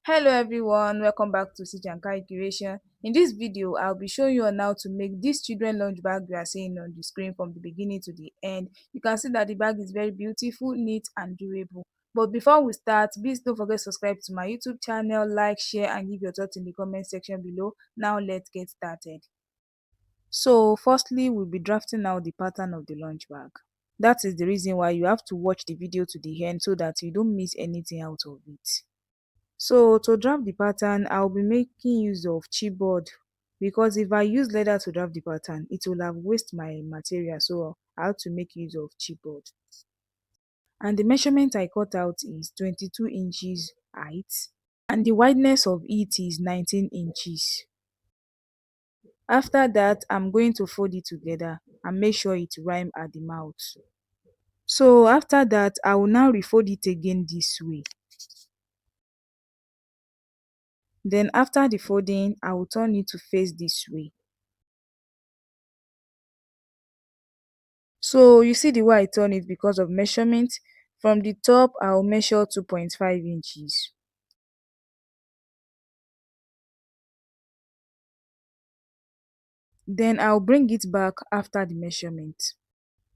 Hello everyone, welcome back to Stitch and Kai Curation. In this video, I'll be showing you on how to make this children lunch bag we are seeing on the screen from the beginning to the end. You can see that the bag is very beautiful, neat and durable. But before we start, please don't forget to subscribe to my YouTube channel, like, share and give your thoughts in the comment section below. Now let's get started. So firstly, we'll be drafting out the pattern of the lunch bag. That is the reason why you have to watch the video to the end so that you don't miss anything out of it. So to draft the pattern, I'll be making use of chipboard because if I use leather to draft the pattern, it will have waste my material. So I have to make use of chipboard. And the measurement I cut out is 22 inches height and the wideness of it is 19 inches. After that, I'm going to fold it together and make sure it rhyme at the mouth. So after that, I will now refold it again this way. Then after the folding, I will turn it to face this way. So you see the way I turn it because of measurement. From the top, I'll measure 2.5 inches. Then I'll bring it back after the measurement.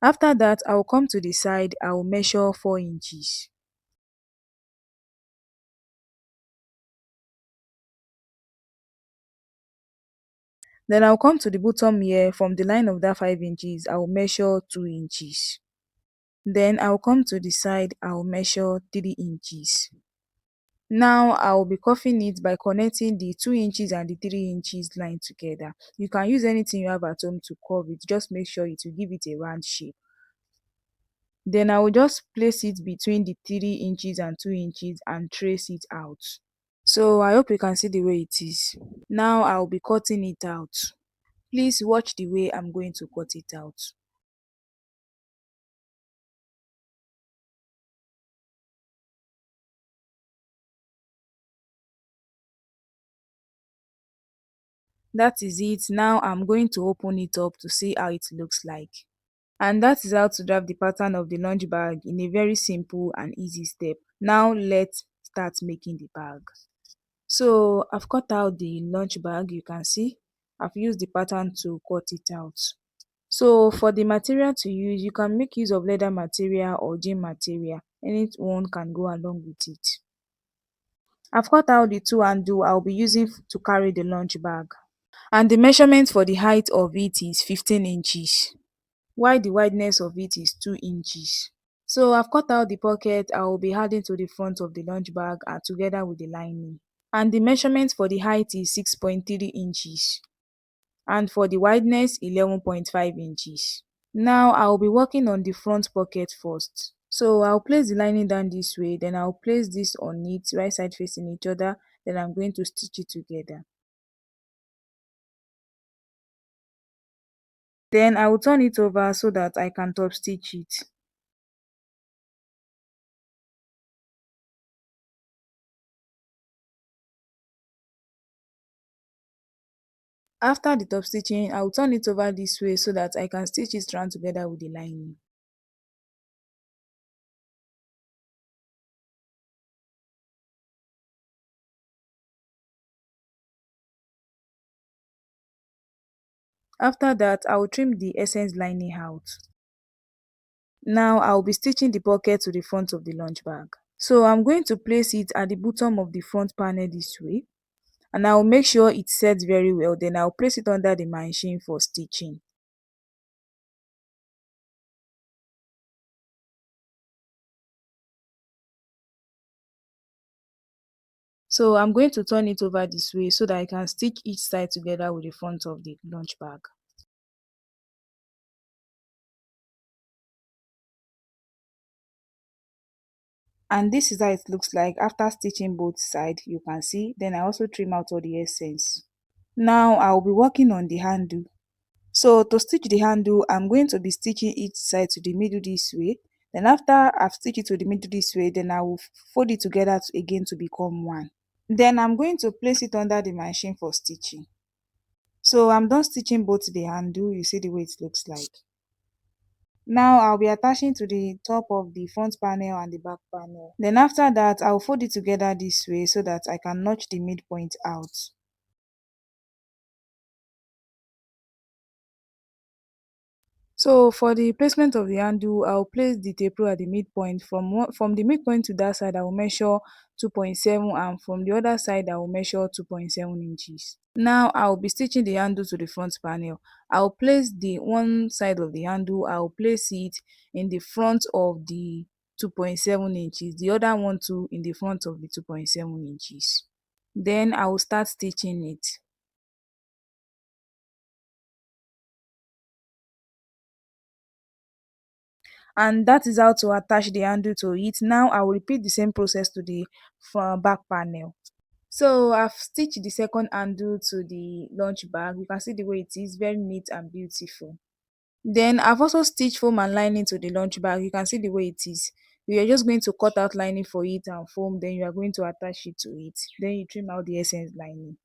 After that, I'll come to the side, I'll measure 4 inches. Then I'll come to the bottom here, from the line of that 5 inches, I'll measure 2 inches. Then I'll come to the side, I'll measure 3 inches. Now I'll be cuffing it by connecting the 2 inches and the 3 inches line together. You can use anything you have at home to curve it, just make sure it will give it a round shape. Then I will just place it between the 3 inches and 2 inches and trace it out. So I hope you can see the way it is. Now I'll be cutting it out. Please watch the way I'm going to cut it out. That is it. Now I'm going to open it up to see how it looks like. And that is how to draft the pattern of the lunch bag in a very simple and easy step. Now let's start making the bag. So I've cut out the lunch bag, you can see. I've used the pattern to cut it out. So for the material to use, you can make use of leather material or jean material. Any one can go along with it. I've cut out the two handle I'll be using to carry the lunch bag. And the measurement for the height of it is 15 inches, while the wideness of it is 2 inches. So I've cut out the pocket I will be adding to the front of the lunch bag and together with the lining. And the measurement for the height is 6.3 inches and for the wideness 11.5 inches. Now I'll be working on the front pocket first. So I'll place the lining down this way, then I'll place this on it, right side facing each other, then I'm going to stitch it together. Then I will turn it over so that I can top stitch it. After the top stitching, I will turn it over this way so that I can stitch it round together with the lining. After that, I will trim the essence lining out. Now I will be stitching the pocket to the front of the lunch bag. So I'm going to place it at the bottom of the front panel this way, and I will make sure it sets very well, then I'll place it under the machine for stitching. So I'm going to turn it over this way so that I can stitch each side together with the front of the lunch bag. And this is how it looks like after stitching both sides. You can see, then I also trim out all the essence. Now I'll be working on the handle. So to stitch the handle, I'm going to be stitching each side to the middle this way. Then after I've stitched it to the middle this way, then I will fold it together again to become one. Then I'm going to place it under the machine for stitching. So I'm done stitching both the handle. You see the way it looks like. Now I'll be attaching to the top of the front panel and the back panel. Then after that, I'll fold it together this way so that I can notch the midpoint out. So for the placement of the handle, I'll place the tape rule at the midpoint. From the midpoint to that side, I will measure 2.7, and from the other side, I will measure 2.7 inches. Now I'll be stitching the handle to the front panel. I'll place the one side of the handle, I'll place it in the front of the 2.7 inches, the other one too in the front of the 2.7 inches. Then I will start stitching it. And that is how to attach the handle to it. Now I will repeat the same process to the back panel. So I've stitched the second handle to the lunch bag. You can see the way it is, very neat and beautiful. Then I've also stitched foam and lining to the lunch bag. You can see the way it is. You are just going to cut out lining for it and foam, then you are going to attach it to it. Then you trim out the essence lining.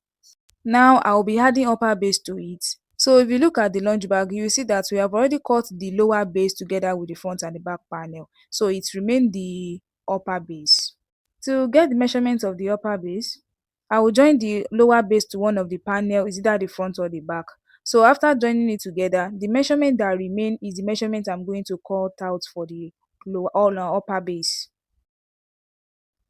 Now I will be adding upper base to it. So if you look at the lunch bag, you will see that we have already cut the lower base together with the front and the back panel. So it remains the upper base. To get the measurement of the upper base, I will join the lower base to one of the panel, is either the front or the back. So after joining it together, the measurement that remain is the measurement I'm going to cut out for the lower or upper base.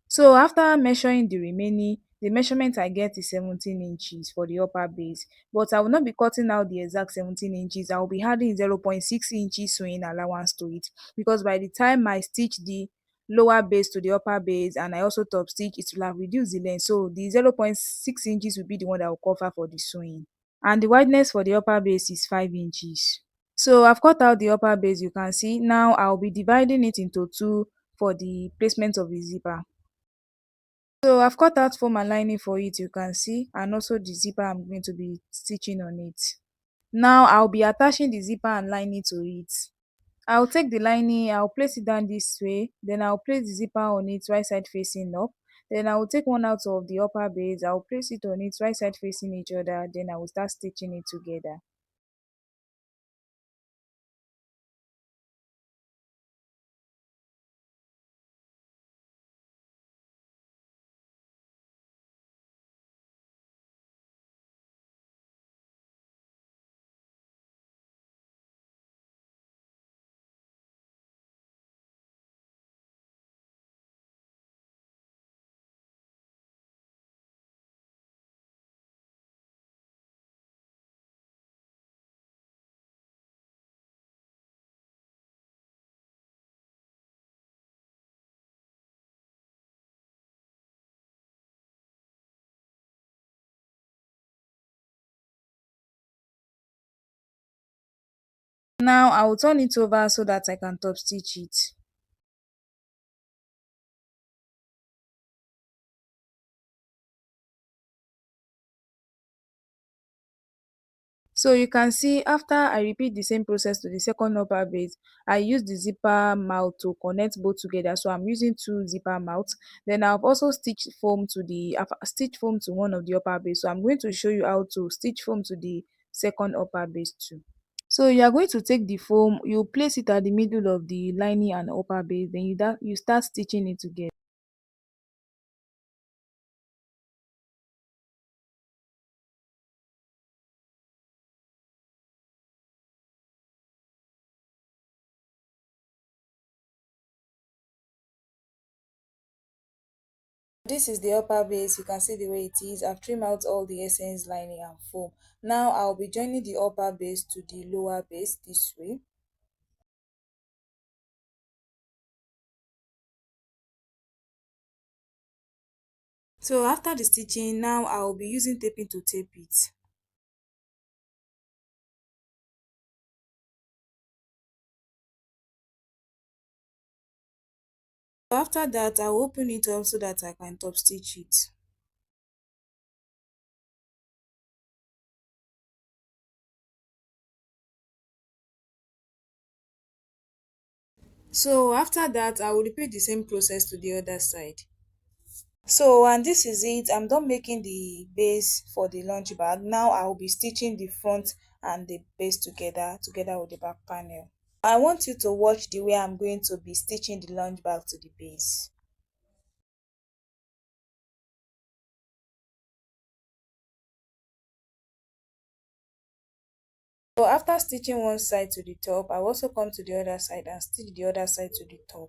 So after measuring the remaining, the measurement I get is 17 inches for the upper base, but I will not be cutting out the exact 17 inches. I will be adding 0.6 inches sewing allowance to it, because by the time I stitch the lower base to the upper base and I also top stitch, it will have reduced the length. So the 0.6 inches will be the one that will cover for the sewing. And the wideness for the upper base is 5 inches. So I've cut out the upper base, you can see. Now I'll be dividing it into two for the placement of the zipper. So I've cut out foam and lining for it, you can see, and also the zipper I'm going to be stitching on it. Now I'll be attaching the zipper and lining to it. I'll take the lining, I'll place it down this way, then I'll place the zipper on it right side facing up. Then I will take one out of the upper base, I'll place it on it right side facing each other, then I will start stitching it together. Now I will turn it over so that I can top stitch it. So you can see after I repeat the same process to the second upper base, I use the zipper mouth to connect both together. So I'm using two zipper mouths. Then I've also I've stitched foam to one of the upper base. So I'm going to show you how to stitch foam to the second upper base too. So you are going to take the foam, you place it at the middle of the lining and upper base, then you start stitching it together. This is the upper base, you can see the way it is. I've trimmed out all the essence lining and foam. Now I'll be joining the upper base to the lower base this way. So after the stitching, now I'll be using taping to tape it. So after that, I'll open it up so that I can top stitch it. So after that, I will repeat the same process to the other side. So and this is it, I'm done making the base for the lunch bag. Now I will be stitching the front and the base together with the back panel. I want you to watch the way I'm going to be stitching the lunch bag to the base. So after stitching one side to the top, I will also come to the other side and stitch the other side to the top.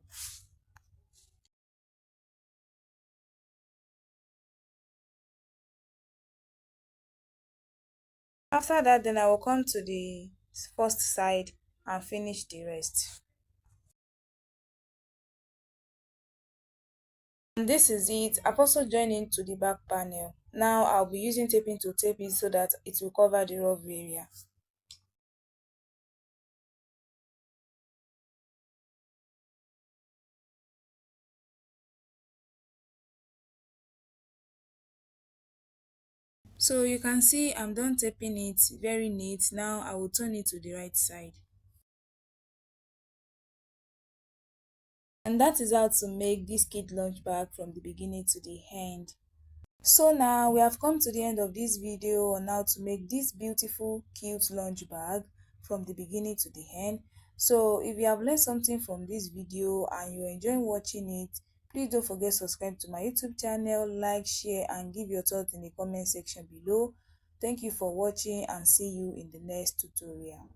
After that, then I will come to the first side and finish the rest. And this is it. I've also joined into the back panel. Now I'll be using taping to tape it so that it will cover the rough area. So you can see I'm done taping it, very neat. Now I will turn it to the right side. And that is how to make this kid lunch bag from the beginning to the end. So now we have come to the end of this video on how to make this beautiful cute lunch bag from the beginning to the end. So if you have learned something from this video and you're enjoying watching it, please don't forget to subscribe to my YouTube channel, like, share and give your thoughts in the comment section below. Thank you for watching and see you in the next tutorial.